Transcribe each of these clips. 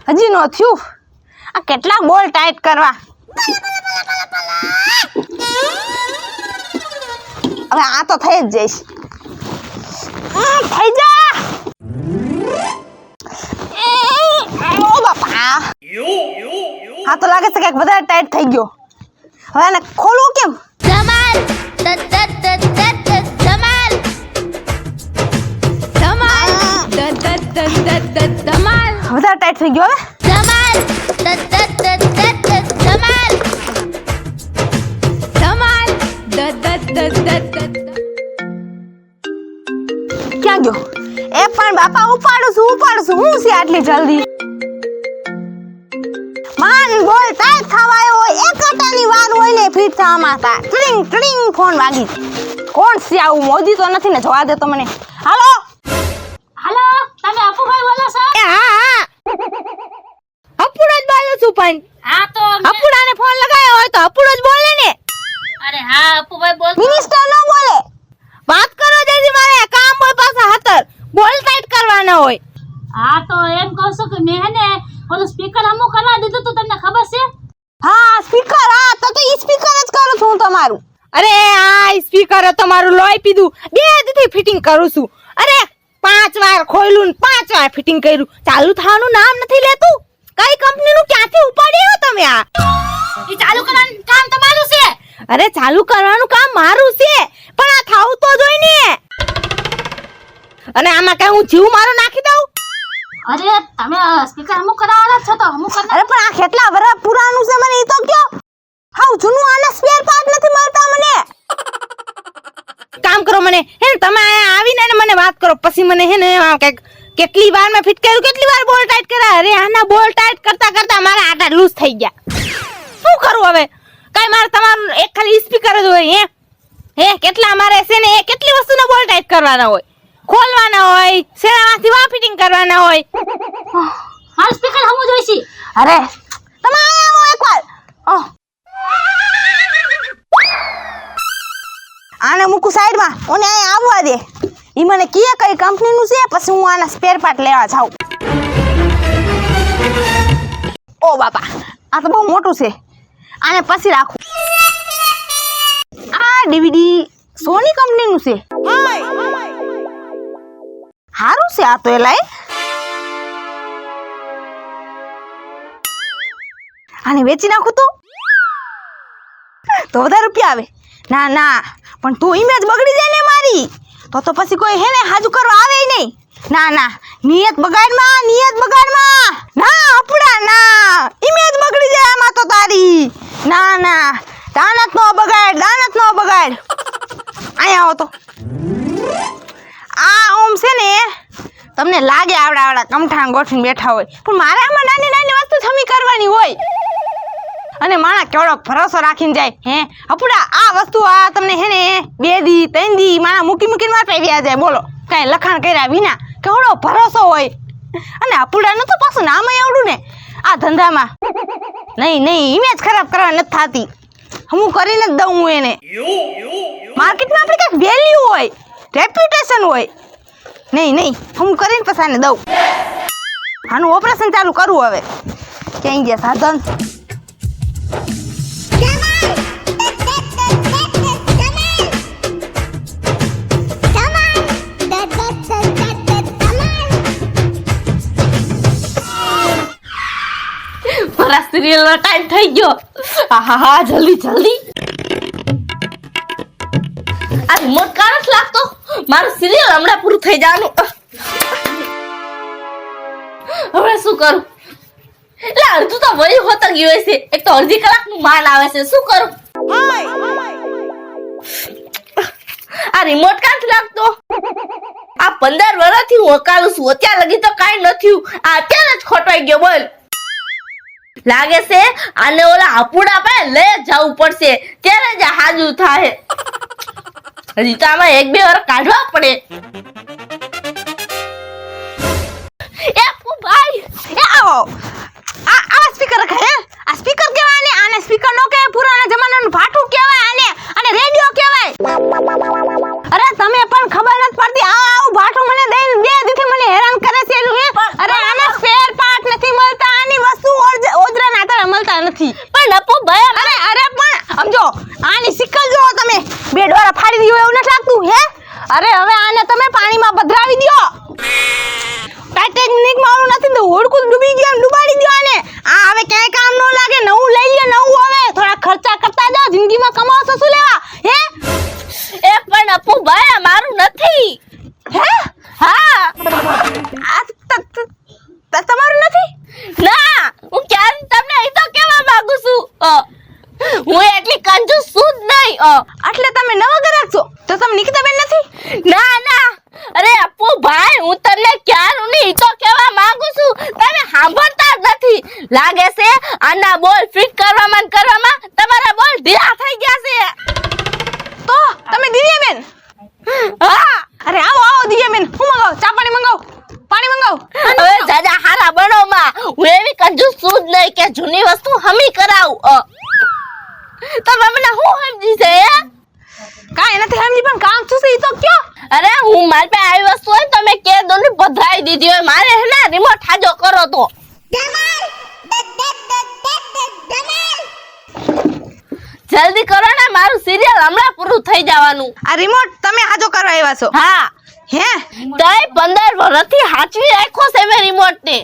હજી નો થયું. આ કેટલા બોલ ટાઈટ કરવા. હવે આ તો થઈ જ જઈશ. થઈ જા. ઓ બાપા. આ તો લાગે છે કે વધારે ટાઈટ થઈ ગયો. હવે આને ખોલવું કેમ? ધમાલ ધમાલ વધારે ટાઈટ થઈ ગયો. હવે ક્યાં ગયો? એ પણ બાપા ઉપાડું છું હું છે આટલી જલ્દી? માન બોલ ટાઈટ થવાયો હોય એક કટાની વાર હોય ને ફિટ થવામાં તા ટ્રિંગ ટ્રિંગ ફોન વાગી. કોણ છે આવું? મોદી તો નથી ને? જવા દે તો મને. હાલો હાલો, તમે અપુભાઈ બોલો છો? હા અપુડો જ બોલું છું. પણ હા તો અપુડાને ફોન લગાવ્યો હોય તો અપુડો જ બોલે ને. અરે હા અપુભાઈ બોલ. મિનિસ્ટર નો બોલે. વાત કરો જેથી મારે કામ હોય પાછા હાતર બોલ ટાઈટ કરવાના હોય. હા તો એમ કહું છું કે મેં હે ને ઓલું સ્પીકર અમુક કરવા દીધું તું, તમને ખબર છે? હા સ્પીકર. હા તો ઈ સ્પીકર જ કરું છું તમારું. અરે આ સ્પીકર તમારું લોહી પીધું. બે દીથી ફિટિંગ કરું છું. અરે 5 વાર ખોલ્યું ને 5 વાર ફિટિંગ કર્યું. ચાલુ થવાનું નામ નથી લેતું. કઈ કંપનીનું ક્યાંથી ઉપાડ્યો તમે આ? ઈ ચાલુ કરવાનું કામ તમારું છે. અરે ચાલુ કરવાનું કામ મારું છે પણ આ થાવું તો જોઈ ને. અને આમાં કઈ હું જીવ મારો નાખી દઉં? અરે તમે સ્પીકર અમુક કરાવવાના છો તો અમુક કરના. અરે પણ આ કેટલા વર્ષ પુરાનું છે મને ઈ તો કયો. હાઉ જૂનું આના સ્પેર પાર્ટ નથી મળતા મને. કામ કરો મને હે ને તમે અહીંયા આવીને ને મને વાત કરો પછી મને હે ને કેટલી વાર મેં ફિટ કર્યું, કેટલી વાર બોલ ટાઈટ કર્યા. અરે આના બોલ ટાઈટ કરતા કરતા મારા આટા લૂઝ થઈ ગયા. શું કરું હવે? કઈ મારે તમારું એક ખાલી સ્પીકર જ હોય હે કેટલા મારે છે ને કેટલી વસ્તુના બોલ ટાઈટ કરવાના હોય, ખોલવાના હોય, શેરામાંથી વા ફિટિંગ કરવાના હોય. મારું સ્પીકર હમું જોઈશી. અરે તમે આયા આવો એકવાર. આને મૂકું સાઈડમાં. ઓને અહીંયા આવવા દે. ઈ મને કીએ કઈ કંપનીનું છે પછી હું આના સ્પેર પાર્ટ લેવા જાઉં. ઓ બાપા આ તો બહુ મોટું છે. આને પછી રાખું. આ ડીવીડી સોની કંપનીનું છે. હારું છે આ તો એલાય. આને વેચી નાખું તો વધારે રૂપિયા આવે. ના ના પણ તું ઇમેજ બગડી જાય ને મારી તો પછી કોઈ હે ને હાજુ કરવા આવે નહીં. ના ના નિયત બગાડમાં ના અપડા ના ઇમેજ બગડી જાય આમાં તો તારી. ના ના દાનત નો બગાડ. અહીંયા આવો તો. આ ઓમ છે ને તમને લાગે આવડા કમઠાણ ગોઠવીને બેઠા હોય પણ મારે આમાં નાની વસ્તુ છમી કરવાની હોય. અને માણા કેવડો ભરોસો રાખીને જાય હે અપડા આ વસ્તુ આ તમને હે ને 2 દી 3 દી માણા મૂકીને વાપરી વ્યા જાય. બોલો કાંઈ લખાણ કર્યા વિના કેવડો ભરોસો હોય. અને અપડાનું તો પાછું નામ એવડું ને આ ધંધામાં. નહીં ઇમેજ ખરાબ કરવા નથી થતી. હું કરીને જ દઉં હું એને. માર્કેટમાં આપણી કંઈક વેલ્યુ હોય, રેપ્યુટેશન હોય. નહીં હું કરીને પછી આને દઉં. આનું ઓપરેશન ચાલુ કરવું હવે. ક્યાંય ગયા સાધન? મારા સિરિયલનો ટાઈમ થઈ ગયો. હા જલ્દી. આ રિમોટ કાં નથી લાગતો? મારું સિરિયલ હમણાં પૂરું થઈ જવાનું. હવે શું કરું? એટલે અડધું તો વહી હોતા ગયું હશે. એક તો અડધી કલાકનું માલ આવે છે. શું કરું? આ રિમોટ કાં નથી લાગતો? આ 15 વર્ષથી હું વકાલું છું અત્યાર લગી તો કાંઈ નથી. આ અત્યારે જ ખોટવાઈ ગયો. બોલ લાગે છે આને ઓલા હાપુડા પાસે લઈ જવું પડશે ત્યારે જ હાજુ થાય. હજી તો આમાં 1-2 વાર કાઢવા પડે. એ ભાઈ આવો. આ સ્પીકર કહેવાય. આ સ્પીકર કહેવાય ને. આને સ્પીકર નો કહેવાય. પુરાના જમાનાનું ભાઠું કહેવાય અને રેડિયો કહેવાય. અરે તમે પણ ખબર નથી પડતી. આવું ભાઠું મને દઈને 2 દીથી મને હેરાન કરે છે. અરે આને સ્પેર પાર્ટ નથી મળતા. દ્યો. ટાઇટેનિક માં નથી તો હોડકું ડૂબી ગયું ડૂબાડી દ્યો આને. આ હવે ક્યાંય કામ ન લાગે. નવું લઈ લ્યો નવું. હવે થોડા ખર્ચા કરતા જાઓ. જિંદગીમાં કમાવશો શું લેવા હે? એ પણ અપુ ભાઈ આ મારું નથી. હે હા આ તમારું નથી? ના હું ક્યારે તમને એ તો કેવા માંગુ છું હું એટલી કંજૂસ છું જ નહીં એટલે તમે નવા ગ્રાહક છો તો તમે નિકિતાબેન નથી? ના ના અરે અપુ ભાઈ હું તમને ક્યારું નહીં ઈ તો કેવા માંગુ છું તમે સાંભળતા જ નથી. લાગે છે આના બોલ ફિટ કરવામાં તમારા બોલ ઢીલા થઈ ગયા છે. તો તમે દિવ્યાબેન? હા અરે આવો આવો દિવ્યાબેન. હું મંગાવો? ચા પાણી મંગાવો? પાણી મંગાવો? હવે જાજા હારા બનો માં હું એવી કંજૂસ છું જ નહીં કે જૂની વસ્તુ હમી કરાવું. તમે મને હું સમજી છે કાંઈ નથી સમજી પણ કામ શું છે ઈ તો કયો. અરે હું મારી પાસે આવી વસ્તુ હોય તમે કે દો ને પધરાઈ દીધી હોય મારે હે ને રિમોટ હાજો કરો તો જલ્દી કરો ને મારું સિરિયલ હમણાં પૂરું થઈ જવાનું. આ રિમોટ તમે હાજો કરવા આવ્યા છો? હા હે તઈ 15 વર્ષથી હાચવી રાખ્યો છે મેં રિમોટ ને.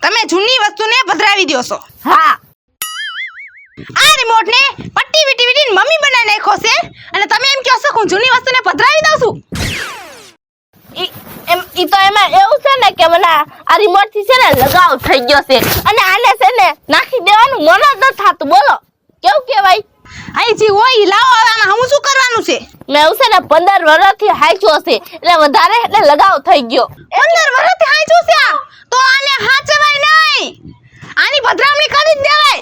તમે જૂની વસ્તુને પધરાવી દો છો. હા આ રિમોટ ને પટ્ટી વીટી વીટીને મમ્મી બનાવી નાખ્યો છે અને તમે એમ કહો છો કે હું જૂની વસ્તુને પધરાવી દઉં છું? ઈ તો એમાં એવું છે ને કે મને આ રિમોટ થી છે ને લગાવ થઈ ગયો છે અને આને છે ને નાખી દેવાનું મન જ ન થાતું. બોલો કેવું કહેવાય? હાઈ જી ઓય લાવો હવે આમાં હું શું કરવાનું છે? મેં એવું છે ને 15 વર્ષથી હાચ્યો છે એટલે વધારે એટલે લગાવ થઈ ગયો. 15 વર્ષથી હાંચ્યું છે આ? તો આને હાચવાય નહીં. આની પધરામણી કરી જ દેવાય.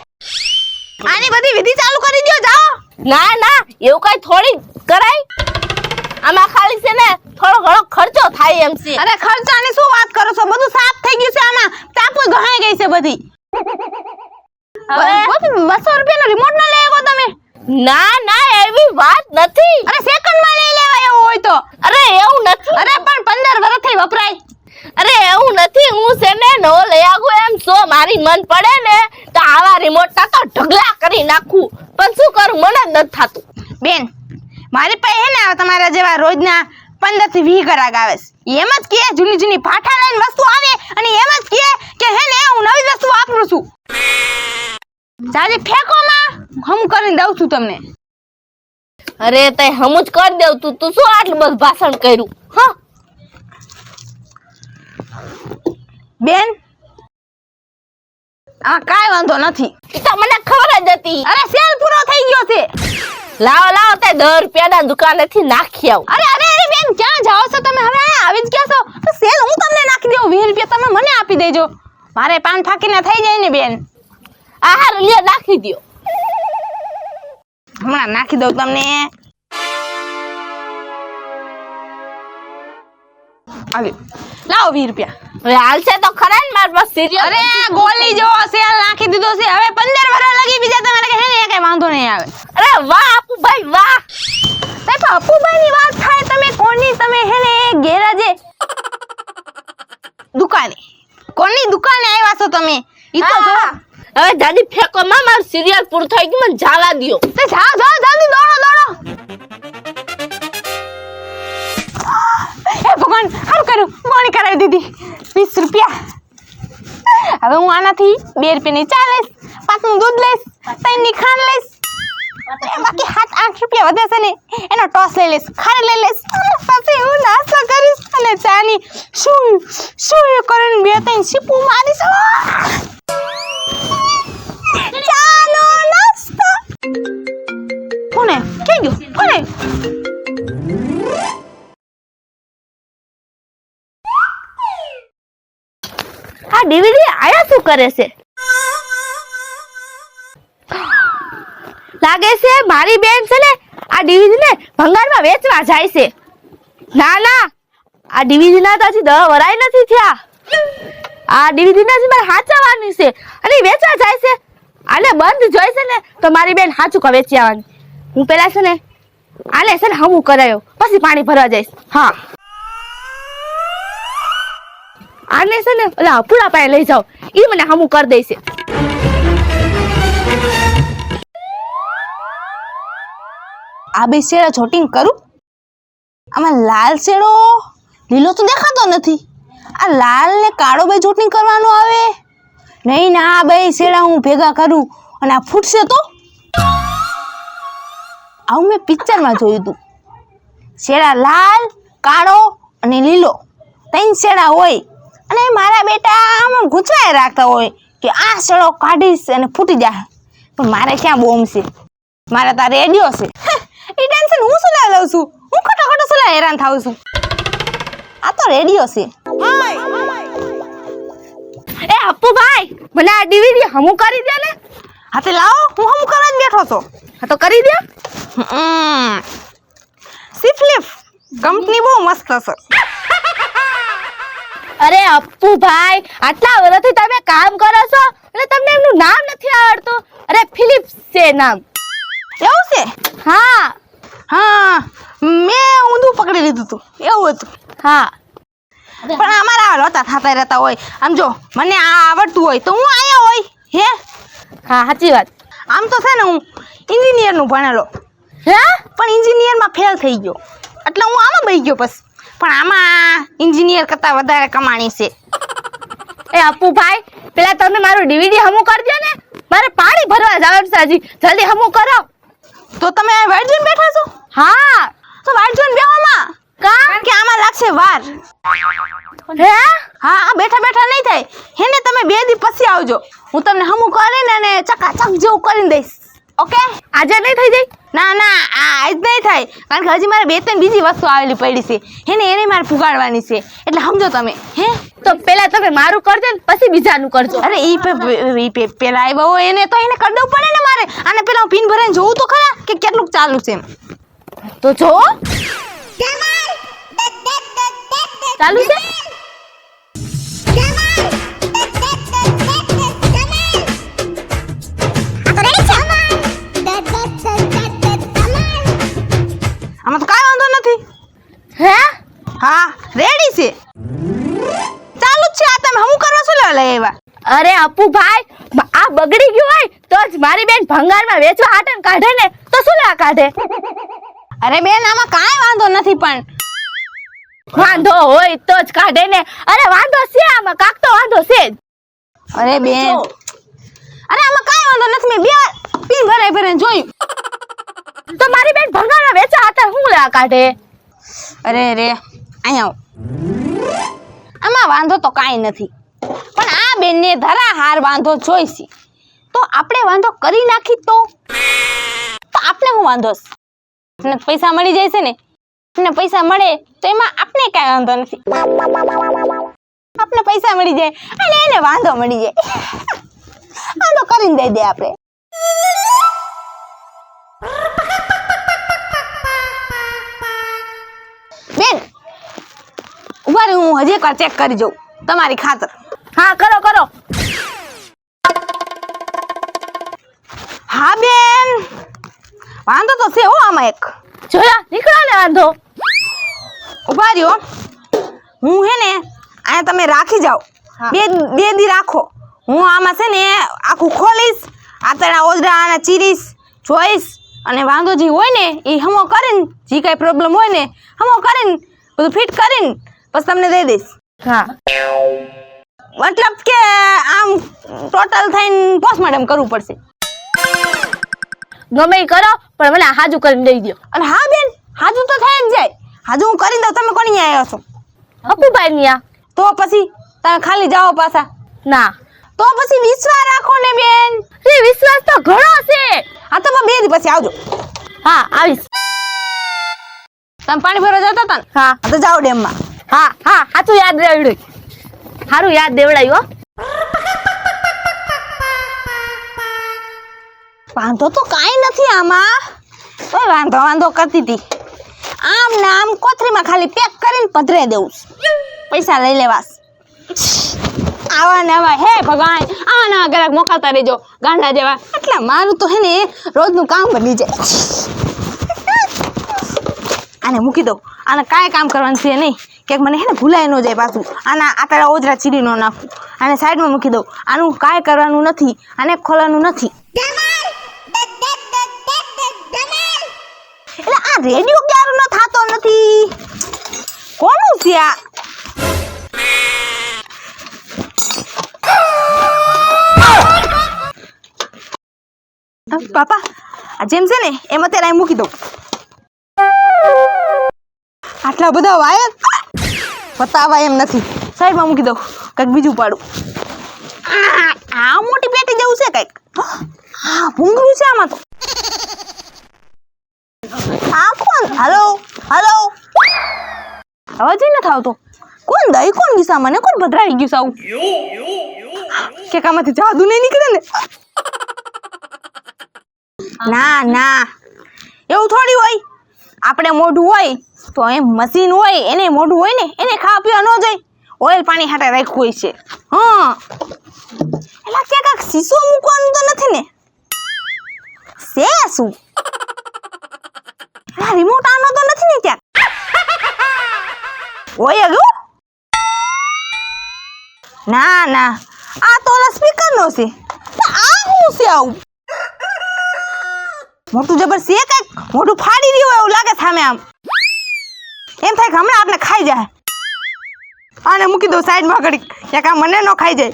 આની બધી વિધિ ચાલુ કરી દો જાઓ. ના ના એવું કઈ થોડી કરાય. આમાં ખાલી છે ને થોડો ઘણો ખર્ચો થાય એમ છે. અરે ખર્ચાની શું વાત કરો છો? બધું સાફ થઈ ગયું છે આમાં. ટાપુ ગહાઈ ગઈ છે બધી. હવે 200 રૂપિયાનો રિમોટ ના લઈ આવ્યો તમે? ના ના એવી વાત નથી. અરે સેકન્ડમાં લઈ લેવાય એવું હોય તો. અરે એવું નથી. અરે પણ 15 વર્ષથી વપરાય. અરે એવું નથી હું છે ને નો લઈ આગું એમ સો મારી મન પડે ને તો આવા રિમોટ ના તો ઢગલા કરી નાખું પણ શું કરું મને જ નથી થાતું. બેન મારી પાસે હે ને તમારા જેવા રોજના 15 થી 20 ગ્રાહક આવે છે. એમ જ કે જૂની જૂની પાઠા લઈને વસ્તુ આવે અને એમ જ કે હે ને હું નવી વસ્તુ વાપરું છું. જાજી ફેંકોમાં હમ કરીને દઉં છું તમને. અરે તઈ હમું જ કરી દેવ તું શું આટલું બધું ભાષણ કર્યું? હા બેન આ કાઈ વાંધો નથી. ઈ તો મને ખબર જ હતી. અરે સેલ પૂરો થઈ ગયો છે. લાવો તે 10 રૂપિયાના દુકાનેથી નાખી આવ. અરે બેન ક્યાં જાઓ છો તમે? હવે અહીંયા આવી જ ગયા છો તો સેલ હું તમને નાખી દઉં. 20 રૂપિયા તમે મને આપી દેજો. મારે પાન ફાકીને થઈ જાય ને બેન. આહાર લ્યો નાખી દ્યો. હમણાં નાખી દઉં તમને. લાવો 20 રૂપિયા. હવે હાલશે તો ખરા ને માર પાસે સિરિયલ. અરે ગોલી જો સેલ નાખી દીધો છે. હવે 15 વર્ષ લગી બીજા તમારે કે હે ને કઈ વાંધો નહીં આવે. અરે વાહ અપુભાઈ વાહ. સાહેબ અપુભાઈ ની વાત થાય તમે કોની? તમે હે ને ગેરાજે દુકાને કોની દુકાને આવ્યા છો તમે? ઈ તો જો હવે દાદી ફેંકો માં મારું સિરિયલ પૂરું થઈ ગયું મને જવા દ્યો. તે જાઓ જલ્દી દોડો. એ ભગવાન હારું કર્યું મોણી કરાવી દીધી. 20 રૂપિયા. હવે હું આનાથી 2 રૂપિયાની ચા લઈશ, 5 નું દૂધ લઈશ, 3 ની ખાંડ લઈશ. બાકી 7-8 રૂપિયા વધે છે ને એનો ટોસ લઈ લઈશ, ખાંડ લઈ લઈશ. પછી હું નાસ્તો કરીશ અને ચાની શું કરીને 2-3 સીપું મારીશ. ચાનો નાસ્તો. કોને કે ગયો? કોને? આ ડીવીડી આયા શું કરે છે? લાગે છે મારી બેન છે ને આ ડીવીડી ને ભંગારમાં વેચવા જાય છે. ના આ ડીવીડી ના તો હજી 10 વરાય નથી થયા. આ ડીવીડી ને મારે હાચવાની છે અને વેચવા જાય છે. આને બંધ જોઈ છે ને તો મારી બેન હાચું કા વેચી આવવાની. હું પેલા છે ને આને છે ને હમું કરાયો પછી પાણી ભરવા જઈશ. હા આને છે ને ઓલા પૂરા પાસે લઈ જાઓ ઈ મને હમું કરી દેશે. આ બે શેરા જોટિંગ કરું આમાં લાલ શેડો લીલો તો દેખાતો નથી. આ લાલ ને કાળો બે ચૂંટણી કરવાનો આવે. નહીં ના, આ બે શેડા હું ભેગા કરું અને આ ફૂટશે તો. આવું મેં પિક્ચરમાં જોયું હતું. શેડા લાલ, કાળો અને લીલો 3 શેડા હોય અને મારા બેટા આમ ગૂંચવાય રાખતા હોય કે આ શેડો કાઢીશ અને ફૂટી જાય. પણ મારે ક્યાં બોમ્બ છે, મારે તો રેડિયો છે. એ ટેન્શન હું શું લઉં છું? હું ખોટો સલાહ હેરાન થાઉં છું. આ તો રેડિયો છે. એ અપ્પુભાઈ, મને આ ડીવીડી હમું કરી દે ને. હા તે લાવો, હું હમ કરવા જ બેઠો છો. હા તો કરી દે. સિફલિફ કંપની બહુ મસ્ત છે. અરે અપ્પુભાઈ, આટલા વર્ષથી તમે કામ કરો છો અને તમને એમનું નામ નથી આવડતું. અરે ફિલિપ્સ છે નામ. એવું છે? હા હા, મેં ઊંધું પકડી લીધું હતું, એવું હતું. હા, પણ અમારા લોતા થતા રહેતા હોય. આમ જો મને આ આવડતું હોય તો હું આયા હોય. હે હા, સાચી વાત. આમ તો છે ને હું એન્જિનિયરનું ભણેલો, હે પણ એન્જિનિયરમાં ફેલ થઈ ગયો એટલે હું આમાં બેસી ગયો. બસ પણ આમાં એન્જિનિયર કરતાં વધારે કમાણી છે. એ અપ્પુભાઈ, પેલા તમે મારું ડીવીડી હમું કરજો ને. મારે પાણી ભરવા જવાનું છે હજી. જલ્દી હમું કરો. તો તમે વાઇટ જોઈને બેઠા છો? હા. તો વાઇટ જોઈને બેહોમાં, કારણ કે આમાં લાગશે વાર. હે? હા, આ બેઠા બેઠા નહીં થાય. હેને તમે 2 દી પછી આવજો, હું તમને હમું કરીને અને ચકાચક જેવું કરીને દઈશ. ઓકે? આજે નહીં થઈ જાય? ના ના, આજ નહીં થાય, કારણ કે હજી મારે 2-3 બીજી વસ્તુ આવેલી પડી છે. હેને એને મારે પુગાડવાની છે, એટલે સમજો તમે. હે તો પેલા તમે મારું કરજો ને પછી બીજાનું કરજો. અરે પેલા આવ્યા હોય એને તો એને કરી દેવું પડે ને મારે. અને પેલા હું પિન ભરાઈને જોઉં તો ખરા કે કેટલું ચાલુ છે એમ. તો જો ચાલુ છે. આમાં તો કાંઈ વાંધો નથી. હે? હા, રેડી છે, ચાલુ જ છે. આ તમે હમું કરવા શું લેવા લઈ આવ્યા? અરે અપ્પુભાઈ, આ બગડી ગયું હોય તો જ મારી બેન ભંગારમાં વેચવા હાટન કાઢે ને, તો શું લા કાઢે? અરે બેન, આમાં કાંઈ વાંધો નથી, પણ વાંધો હોય તો જ કાઢે ને. અરે વાંધો છે આમાં, કાક તો વાંધો છે જ. અરે બેન, અરે આમાં કાંઈ વાંધો નથી. મેં 2 પિન ભરાઈને જોયું. તો મારી બેન ભંગારમાં વેચવા હાટન શું લા કાઢે? અરે રે, અહીંયા આવો. આમાં વાંધો તો કાંઈ નથી, પણ આ બેનને ધરા હાર વાંધો જોઈશે તો આપણે વાંધો કરી નાખી તો આપણે શું વાંધો છે? આપણે પૈસા મળી જાય છે ને. આપણે પૈસા મળે તો એમાં આપણે કાંઈ વાંધો નથી. આપણે પૈસા મળી જાય અને એને વાંધો મળી જાય. વાંધો કરીને દઈ દે આપણે. બેન ઉભા રહી, હું હજી એકવાર ચેક કરી જોઉં તમારી ખાતર. હા, કરો કરો. હા બેન, વાંધો તો છે હો આમાં એક. જોયા, નીકળો ને વાંધો. ઉભા રહ્યો, હું હે ને આ તમે રાખી જાઓ. બે દી રાખો. હું આમાં છે ને આખું ખોલીશ, આતરા ઓજરા અને ચીરીશ, જોઈશ અને વાંધો જે હોય ને એ હમો કરીને, જે કાંઈ પ્રોબ્લેમ હોય ને હમો કરીને બધું ફિટ કરીને પછી તમને દઈ દઈશ. હા, મતલબ કે આમ ટોટલ થઈને પોસ્ટમોર્ટમ કરવું પડશે. ગમે ઈ કરો પણ મને હાજુ કરીને દઈ દો. અને હા બેન, હાજુ તો થઈ જ જાય. હાજુ હું કરી દઉં. તમે કોની આવ્યા છો? અપ્પુભાઈ ની આ. તો પછી તમે ખાલી જાઓ પાછા. ના, તો પછી વિશ્વાસ રાખો ને બેન. એ વિશ્વાસ તો ઘણો છે. હા તો 2 દી પછી આવજો. હા, આવીશ. તમે પાણી ભરવા જતા હતા ને? હા તો જાઓ ડેમમાં. હા હા, સાચું યાદ રેવડ્યું. સારું યાદ દેવડાયું હો. વાંધો તો કાંઈ નથી આમાં. તોય વાંધો કરતી હતી. આમ ને આમ કોથળીમાં ખાલી પેક કરીને પધરે દેવું. પૈસા લઈ લેવાસ. આવા ને આવા હે ભગવાન, આવા નવા ગ્રાહક મોકલતા રહેજો ગાંડા જેવા. એટલે મારું તો હે ને રોજનું કામ બની જાય. આને મૂકી દો. આને કાંઈ કામ કરવાનું છે નહીં. ક્યાંક મને હે ને ભૂલાઈ ન જાય પાછું. આના આતરા ઓજરા ચીરી ન નાખું. આને સાઈડમાં મૂકી દઉં. આનું કાંઈ કરવાનું નથી. આને ખોલવાનું નથી. એટલે આ રેડિયો ક્યારનો થાતો નથી. કોનું છે આ? પાપા આ જેમ છે ને એમ અત્યારે અહીં મૂકી દઉં. આટલા બધા વાયર બતાવા એમ નથી. સાઈડમાં મૂકી દઉં, કંઈક બીજું પાડું. આ મોટી પેટી જેવું છે કંઈક. હા ભૂંગળું છે આમાં તો. આ કોણ? હલો હલો, અવાજ નથી આવતો. કોણ દઈ કોણ ગીસા મને? કોણ ભદ્રાઈ ગયું સાવ? કે કામાંથી જાદુ નહીં નીકળે ને? ના ના, એવું થોડી હોય. આપણે મોઢું હોય તો એમ મશીન હોય એને મોઢું હોય ને, એને ખાવા પીવા ન જાય. ઓઇલ પાણી હાટે રાખ્યું હોય છે. હા એટલે ક્યાંક શીશો મૂકવાનું તો નથી ને? છે શું? રિમોટ આનો તો નથી ને ક્યાંક? હોય ગયું? ના ના, આ તો ઓલા સ્પીકર નો છે. આ શું છે આવું? મોટું જબર છે કઈક. મોટું ફાડી રહ્યું હોય એવું લાગે સામે. આમ એમ થાય કે હમણાં આપણે ખાઈ જાય. આને મૂકી દઉં સાઈડમાં ઘડીક, ક્યાંક આ મને ન ખાઈ જાય.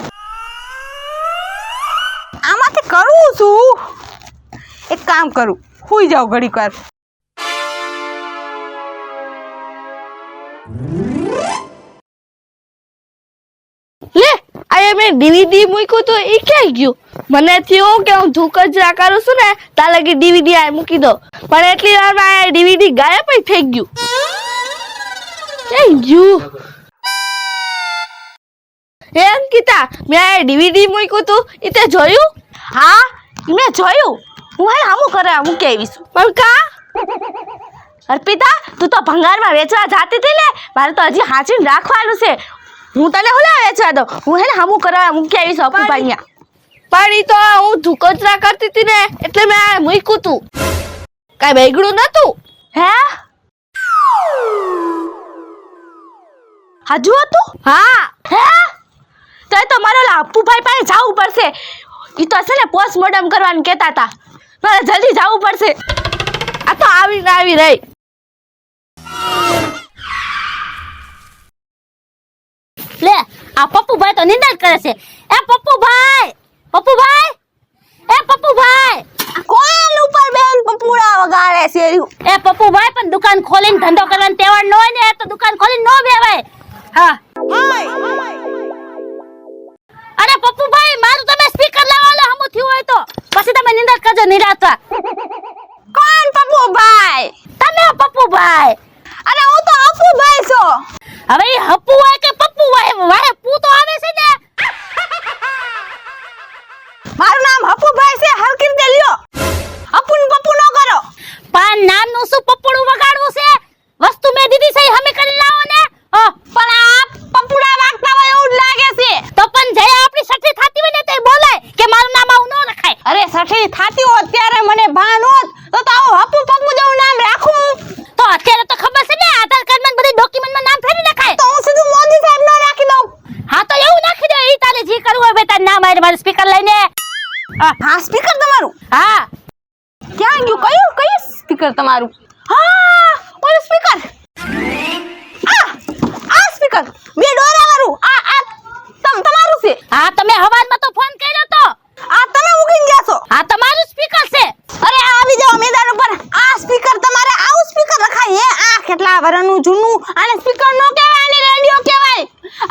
આમાંથી કરવું શું? એક કામ કરું, સુઈ જાઉં ઘડીક વાર. લે આ મેં ડીવીડી મૂક્યું તો એ ક્યાં ગયું? મને થયું કે હું ધૂકજરા કરું છું ને ત્યાં લગી ડીવીડી આ મૂકી દો, પણ એટલી વારમાં આ ડીવીડી ગાયબ જ થઈ ગયું. ક્યાં ગયું? એ અંકિતા, મેં આ ડીવીડી મૂક્યું તું એ તે જોયું? હા મેં જોયું. હું હાલ હામું કરે મૂકી આવીશું. પણ કા? અર્પિતા તું તો ભંગારમાં વેચવા જાતી હતી ને, મારે તો હજી હાચીને રાખવાનું છે. હું તને હુલા વેચવા દઉં. હું હે ને હામું કરવા મૂકી આવીશું અપુભાઈ અહીંયા. પણ ઈ તો હું ધૂકજરા કરતી હતી ને એટલે મેં આ મૂક્યું તું. કાંઈ બેગડું નતું. હે હજુ હતું? હા. હે તો મારે ઓલા અપુભાઈ પાસે જવું પડશે. ઈ તો છે ને પોસ્ટમોર્ટમ કરવાનું કહેતા હતા. મારે જલ્દી જવું પડશે. આ તો આવીને આવી રહી. લે આ પપ્પુભાઈ તો નિંદા જ કરે છે. એ પપ્પુભાઈ, પપ્પુભાઈ, એ પપ્પુભાઈ. કોણ ઉપર બેન પપુડા વગાડે છે? એ પપ્પુભાઈ પણ દુકાન ખોલીને ધંધો કરવાનો તહેવાર ન હોય ને તો દુકાન ખોલીને ન બેવાય. હા અરે પપ્પુભાઈ, મારું તમે સ્પીકર લાવવાનો હમું થયું હોય તો પછી તમે નિંદા કરજો નિરાતવા. કોણ પપુભાઈ? તમે પપ્પુભાઈ. અરે હું તો અપુભાઈ છું. હવે એ હપ્પુ હોય કે પપ્પુ હોય, વારે પૂ તો આવે છે ને. મારું નામ અપુભાઈ છે. હરકી રીતે લ્યો. અપુન પપ્પુ ન કરો. પણ નામનું શું પપ્પુડું વગાડવું છે? વસ્તુ મેં દીધી છે હમે કરી લાવો ને. પણ આ પપુડા વાગતા હોય એવું જ લાગે છે. તો પણ જે આપણી સઠી થાતી હોય ને તે બોલાય કે મારું નામ આવું ન રખાય. અરે સઠી થાતી હોત ત્યારે મને ભાન હોત તો આવું હપુ પપ્પુ જેવું નામ રાખું. તો અત્યારે તો ખબર છે ને આધાર કાર્ડ માં બધી ડોક્યુમેન્ટ માં નામ ફેરી નખાય. તો હું સીધું મોદી સાહેબ નો રાખી દઉં. હા તો એવું નાખી દો. ઈ તારે જે કરવું હોય બેટા નામ આરે મારું સ્પીકર લઈને. હા સ્પીકર તમારું? હા ક્યાં ગયું? કયું સ્પીકર તમારું? હા ઓલું સ્પીકર. આ સ્પીકર બે ડોરા વાળું. આ તમારું છે? હા તમે હવારમાં તો ફોન કર્યો તો. આ તમે મૂકીને ગયા છો? હા તમારું સ્પીકર છે. અરે આવી જાઓ મેદાન ઉપર. આ સ્પીકર તમારે આવું સ્પીકર રખાય હે? આ કેટલા વર્ષનું જૂનું. આને સ્પીકર નો કહેવાય, આને રેડિયો કહેવાય.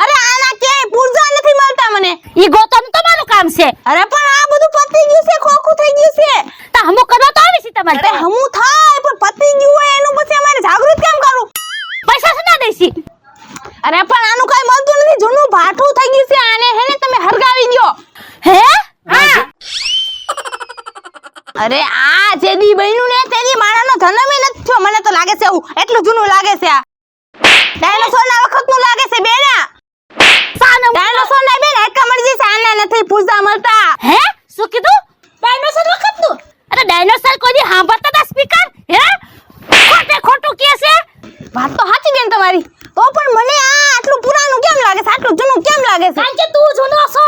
અરે આના ક્યાંય પૂર્જા નથી મળતા મને. ઈ ગોતવાનું તમારું કામ છે. અરે પણ આ બધું પતી ગયું છે, ખોખું થઈ ગયું છે. તો હમું કરવા તો આવી છે તમારે. અરે હમું થાય પણ પતી ગયું હોય એનું પછી અમારે જાગૃત કેમ કરું? પૈસા શું ના દઈશી? અરે પણ આનું કઈ મળતું નથી. જૂનું ભાઠું થઈ ગયું છે. આને હે ને તમે હરગાવી દો. હે? હા. અરે આ જેદી બન્યું ને તેદી માણાનો જન્મ નથી થયો. મને તો લાગે છે એવું. એટલું જૂનું લાગે છે. આ ડાયનોસોર ના વખતનું લાગે છે બેના. ડાયનોસોર ના બેન હાડકા મળી જશે. આના નથી પૂજા મળતા. હે? શું કીધું? ડાયનોસર વખતનું? અરે ડાયનોસર કોઈ દી સાંભળતા હતા સ્પીકર? હે? ખોટું કે છે? વાત તો સાચી બેન તમારી. તો પણ મને આ આટલું પુરાણું કેમ લાગે છે? આટલું જૂનું કેમ લાગે છે? કારણ કે તું જૂનો છો.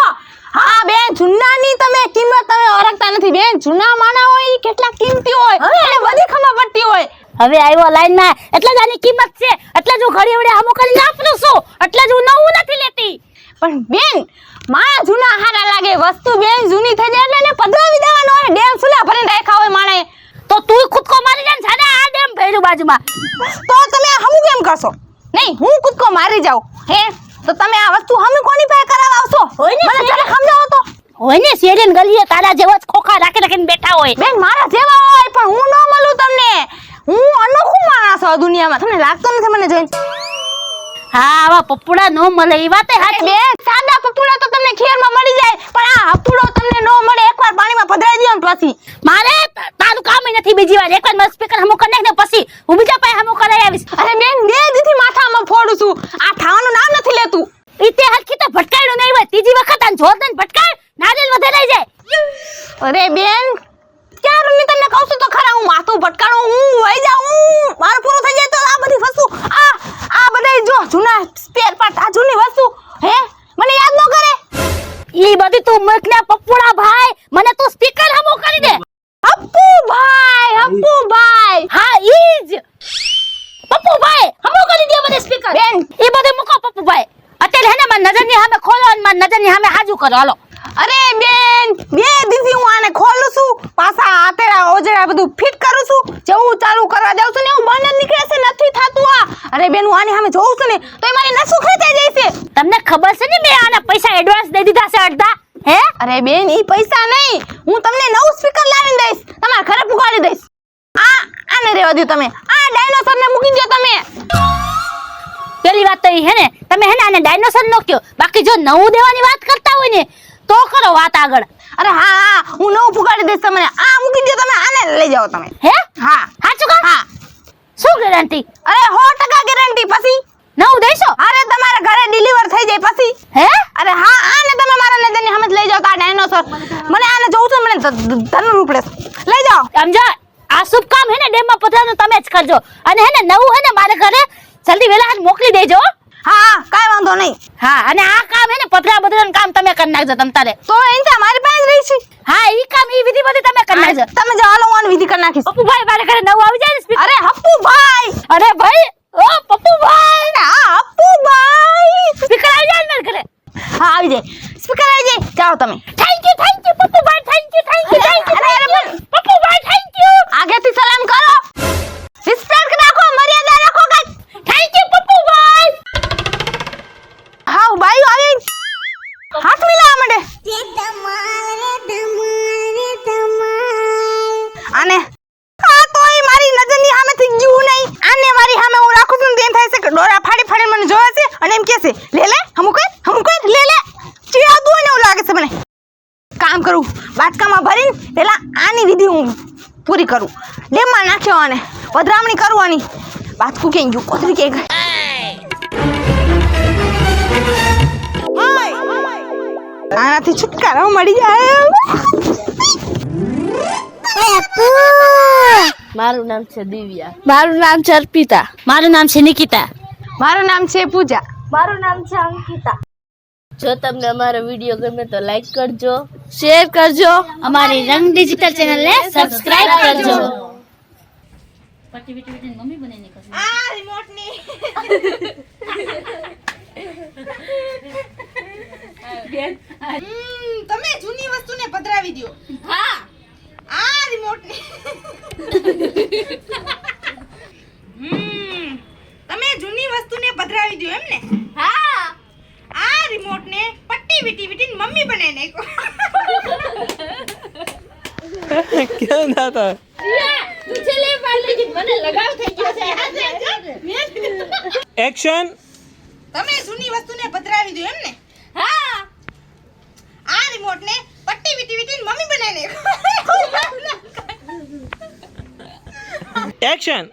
હા બેન, જૂનાની તમે કિંમત તમે ઓળખતા નથી બેન. જૂના માના હોય ઈ કેટલા કિંમતી હોય અને બધી ખબર પડતી હોય. હવે આવ્યો લાઈનમાં એટલે જ આની કિંમત છે, એટલે જ હું ઘડી વડે હમો કરીને વાપરું છું, એટલે જ હું નવું નથી લેતી. પણ બેન મારા જૂના હારા લાગે, વસ્તુ બેન જૂની થઈ જાય એટલે એને પધરાવી દેવાનો હોય, ડેમ સુલા ભરીને રાખ્યા હોય માણે. તો તું ખુદકો મારી જાય ને જાને આ ડેમ ભર્યું બાજુમાં. તો તમે હમું કેમ કરશો? નહીં હું કૂદકો મારી જાઉં હે તો તમે આ વસ્તુ હમી કોની પાસે કરાવવા આવશો? હોય ને, મને જરા સમજાવો તો. હોય ને શેરીન ગલીએ તારા જેવો જ ખોખા રાખીને બેઠા હોય. બેન મારા જેવા હોય પણ હું ન મળું તમને. હું અનોખું માણસ છું આ દુનિયામાં, તમને લાગતો નથી મને જોઈને? હા આવા પપ્પુડા નો મળે એ વાતે હાચી. બેન સાદા પપુડા તો તમને ખેરમાં મળી જાય પણ આ હપુડો તમને ન મળે. એકવાર પાણીમાં પધરાવી દો ને પછી. મારે તારું કામ નથી બીજી વાર. એકવાર મારું સ્પીકર હમો કરી નાખ ને પછી હું બીજા પાસે હમો કરાવી આવીશ. અરે બેન બે દીથી માથામાં ફોડું છું, આ થાવાનું નામ નથી લેતું. ઈતે હરખી તો ભટકાડ્યું નહીં હોય, ત્રીજી વખત આને જોર દઈને ભટકાડ નારિયેલ વધારાઈ જાય. અરે બેન ક્યાં રૂની તમને કહું છું તો ખરા, હું માથું ભટકાડું, હું વહી જાઉં, મારું પૂરું થઈ જાય તો આ બધી વસ્તુ આ બધા જો જૂના સ્પેર પાર્ટ, આ જૂની વસ્તુ હે મને યાદ ન કરે. ઈ બધી તું મૂકને પપ્પુડા ભાઈ, મને તું સ્પીકર હમો કરી દે. હપ્પુભાઈ હા ઈ જ પપ્પુભાઈ હમો કરી દે મને સ્પીકર. બેન ઈ બધે મૂકો પપ્પુભાઈ. અત્યારે હે ને મારી નજરની સામે ખોલો અને મારી નજરની સામે હાજુ કરો. હાલો. અરે બેન બે દીથી હું આને ખોલું છું, પાછા આતેડા ઓજડા બધું ફિટ કરું છું, જેવું ચાલુ કરવા જાઉં છું ને હું બંધ નીકળે છે, નથી થાતું આ. અરે બેન હું આની સામે જોઉં છું ને તો એ મારી નસું ખેંચાઈ જાય છે. તમને ખબર છે ને મેં આના પૈસા એડવાન્સ દઈ દીધા છે અડધા. હે અરે બેન ઈ પૈસા નહીં, હું તમને નવું સ્પીકર લાવીને દઈશ, તમારા ઘરે પુગાડી દઈશ. આને રેવા દો તમે, આ ડાયનોસર ને મૂકી દો તમે. પેલી વાત તો ઈ હે ને તમે હે ને આને ડાયનોસર નો કયો, બાકી જો નવું દેવાની વાત કરતા હોય ને તો કરો વાત આગળ. અરે હા હું નવું પુગાડી દઈશ તમને. આ મૂકી દો તમે, આને લઈ જાઓ તમે. હે હા સાચું કા? હા. શું ગેરંટી? અરે 100% ગેરંટી. પછી નવું દેશો? અરે તમારા ઘરે ડિલિવર થઈ જાય પછી. હે અરે હા આને તમે મારા નજરની સામે જ લઈ જાઓ તો આ ડાયનોસર. મને આને જોઉં છું, મને ધન ઉપડે છે. લઈ જાઓ. સમજા આ શુભ કામ હે ને ડેમમાં પધરાનું તમે જ કરજો, અને હે ને નવું હે ને મારે ઘરે જલ્દી વેલા હાથ મોકલી દેજો. હા કાઈ વાંધો નહીં. હા અને આ કામ હે ને પધરા બદરાનું કામ તમે કરી નાખજો તમ તારે. તો એનતા મારી પાસે જ રહી છે. હા ઈ કામ ઈ વિધિ બધી તમે કરી નાખજો. તમે જાઓ હાલો, હું વિધિ કરી નાખીશ. પપ્પુભાઈ મારે ઘરે નવું આવી જાય ને સ્પીકર. અરે હપ્પુભાઈ. અરે ભાઈ ઓ પપ્પુભાઈ હા હપ્પુભાઈ. સ્પીકર આવી જાય ને મારે ઘરે. હા આવી જાય, સ્પીકર આવી જાય. જાઓ તમે. થેન્ક યુ પપ્પુભાઈ, થેન્ક યુ અરે પપ્પુભાઈ, થેન્ક યુ. આગેથી સલામ કરો, રિસ્પેક્ટ રાખો, મર્યાદા રાખો કઈ. Thank you પપ્પુભાઈ. હા બાઈ આવી હાથ મિલાવા માંડે આને. આ તોય મારી નજરની સામેથી ગયું નહીં. આને મારી સામે હું રાખું છું ને તેમ થાય છે કે ડોરા ફાડી ફાડી મને જોવે છે અને એમ કહે છે લે હમું કઈ લે ચીડાવતું હોય ને એવું લાગે છે મને. કામ કરું, બાટકામાં ભરીને પેલા આની વિધિ હું પૂરી કરું. ડેમમાં નાખ્યો અને પધરામણી કરવાની. બાટકું ક્યાં ગયું, કોથળી ક્યાં ગઈ? આનાથી છુટકારો મળી જાય. મારું નામ છે દિવ્યા. મારું નામ છે અર્પિતા. મારું નામ છે નિકિતા. મારું નામ છે પૂજા. મારું નામ છે અંકિતા. જો તમને અમારો વિડીયો ગમે તો લાઈક કરજો, શેર કરજો, અમારી રંગ ડિજિટલ ચેનલને સબસ્ક્રાઇબ કરજો. આ રિમોટની તમે જૂની વસ્તુને પધરાવી દો. હા આ રિમોટની તમે જૂની વસ્તુને પધરાવી દો એમ ને? હા આ રિમોટને પટ્ટી વીટી વીટીને મમ્મી બનાવી નાખો. ક્યાં નાતા તુझे ले पाल लीजिए, મને લગાવ થઈ ગયો છે. એક્શન તમે જૂની વસ્તુને પધરાવી દો એમ ને? હા આ રિમોટને પટ્ટી વીટી વીટીને મમ્મી બનાવી નાખો. એક્શન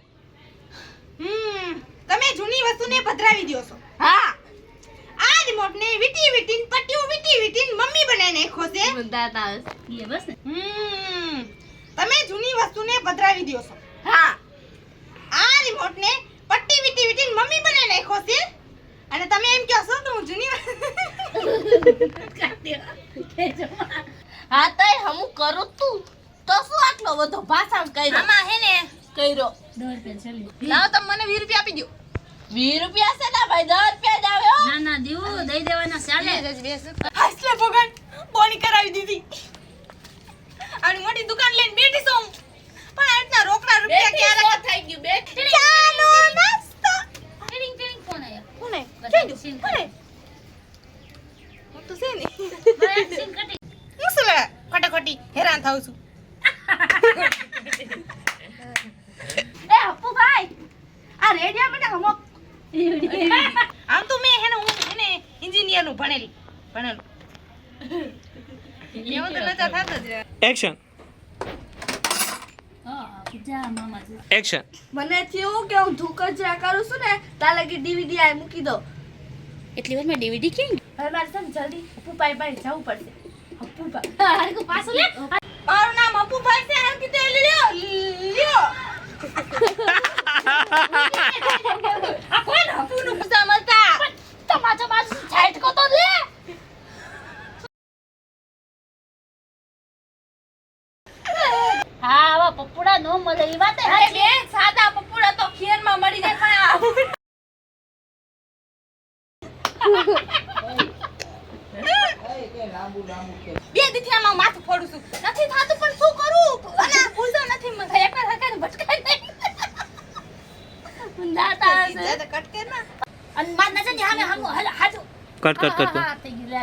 તમે જૂની વસ્તુને પધરાવી દો છો. હા આ રિમોટને વીટી વીટીને પટ્ટીઓ વીટી વીટીને મમ્મી બનાવી નાખો છે. ये बस ने તમે જૂની વસ્તુને પધરાવી દો છો. હા આ રિમોટને પટ્ટી વીટી વીટીને મમ્મી બનાવી નાખો છે અને તમે એમ કહો છો કે હું જૂની હા તઈ હમું કરું તું તો શું આટલો બધો ભાષણ કર્યો? આમાં હે ને કર્યો. 10 રૂપિયા છેલ્લી. લાવો તમે મને 20 રૂપિયા આપી દો. 20 રૂપિયા છે ને ભાઈ, 10 રૂપિયા જ આવે હો. ના ના દેવું દઈ દેવાના ચાલે. હાસલે ભગવાન બોની કરાવી દીધી. આની મોટી દુકાન લઈને બેઠી છું હું. પણ આ રીતના રોકડા રૂપિયા ક્યારે થઈ ગયું બેઠી. ચાલો નાસ્તો. ટીડિંગ ટીડિંગ ફોન આયો. કોને બધા સીન કોને હું તો છે ને મારે સીન કટી. હું શું લે ખોટી હેરાન થાઉં છું. એ અપ્પુ ભાઈ, આ રેડિયા મને હમો. આમ તો મેં હેને હું એને એન્જિનિયર નું ભણેલું એવું તો નતા થાત જ. Action. હા જા મામા જા. Action. મને થયું કે હું ધુકજરા કરું છું ને તાર લગી DVD આ મૂકી દો. એટલી વાર માં DVD કેમ? હવે મારે છે ને જલ્દી અપ્પુ ભાઈ પાસે જવું પડશે. અપ્પુ ભાઈ, હારકો પાછો લે. મારું નામ અપુભાઈ છે આમ કીધે લ્યો લ્યો આ કોણ અપુનું પૂછા મળતા તમાચો માસ છાઈટ કો તો લે. હા આવા પપ્પુડા નો મળે ઈ વાત અરે બેન, સાદા પપ્પુડા તો ખીરમાં મળી જાય પણ આ બે દીથી આમાં માથું ફોડું છું નથી થાતું પણ શું કરું અને આ પૂછો નથી મને એકવાર હરકાને ભટકાઈ નહીં દાતા કટ કર ના અને માર નજર ની સામે હામો હાજો Cut, cut, cut, cut. હા થઈ ગયું લે.